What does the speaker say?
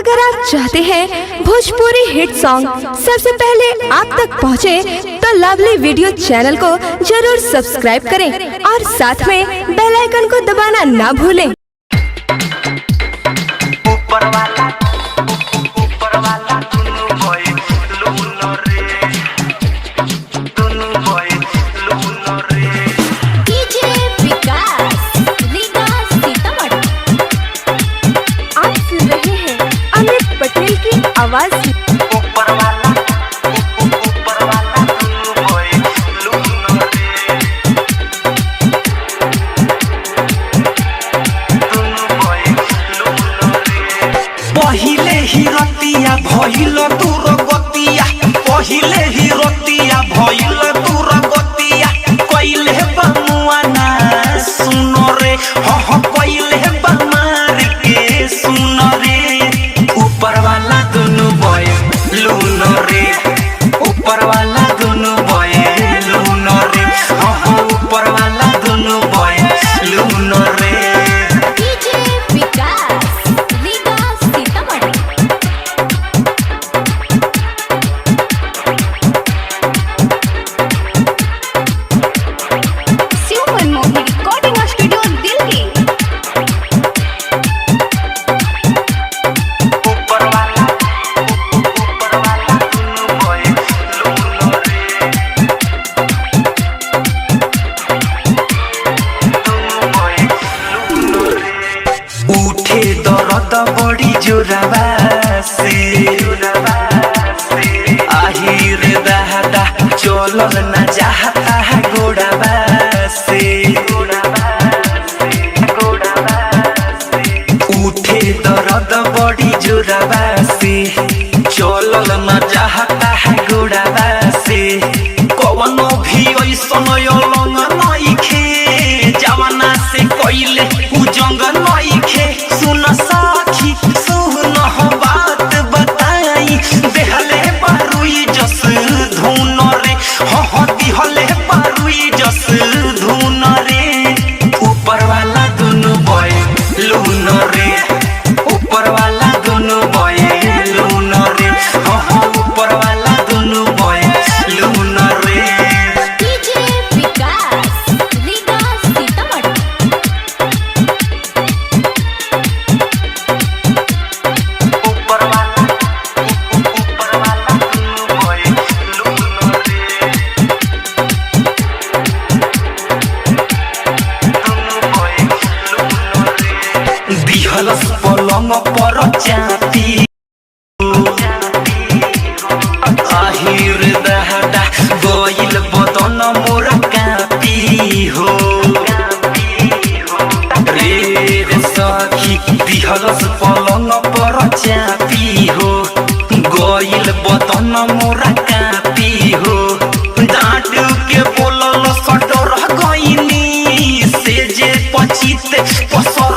अगर आप चाहते हैं भोजपुरी हिट सॉन्ग सबसे पहले आप तक पहुंचे, तो लवली वीडियो चैनल को जरूर सब्सक्राइब करें और साथ में बेल आइकन को दबाना ना भूलें। ऊपर वाला दुनु बोय लूनो रे, दुनु बोय लूनो रे। डीजे विकास रीगा सीतामढ़ी। आप सुन रहे हैं अमित पटेल की आवाज। ऊपर वाला दुनु बोय लूनो रे, दुनु बोय लूनो रे। पहिले ही रतिया भइल दूर गतिया, पहिले ही रतिया भइल दूर गतिया, कइले बमुआ ना सुनो रे, ह कइले बमार के सुनो रे। ऊपर वाला दुनु बोय लूनो रे, ऊपर वाला दुनु बोय लूनो रे, ह ऊपर वाला दुनु बोय लूनो रे। DJ Vikas Riga Sitamarhi. Shiv Manmohan recording studio Delhi. ऊपर वाला दुनु बोय लूनो रे, दुनु बोय लूनो रे। उठे दर्द बड़ी जोरावा से, आही रे दादा चलल न जाता है गोड़ावा से, उठे दर्द बड़ी जोरावा से, चलल न जाता है गोड़ावा से। कवनो भी ऐसन अलंग नइखे, जवाना से कइले उ जंग नइखे। सुन साखी सुन बात बताई, देहले बारुई जस धुन रे, ह दिहले बारुई जस धुन रे। ऊपर वाला दुनु बोय लूनो रे, ऊपर वाला दुनु बोय लूनो रे, ह ऊपर वाला दुनु बोय लूनो रे। डीजे विकास रीगा सीतामढ़ी। ऊपर वाला दुनु बोय लूनो रे, दुनु बोय लूनो रे। दिहलस पलंग पर चापी, आहिर दहदा गोइल बदन मोर कापी हो रे रे सखी। दिहलस पलंग पर चापी हो, गोइल बदन मोर कापी हो। डांट के बोलल सटर गइनी, से जे पचित पसर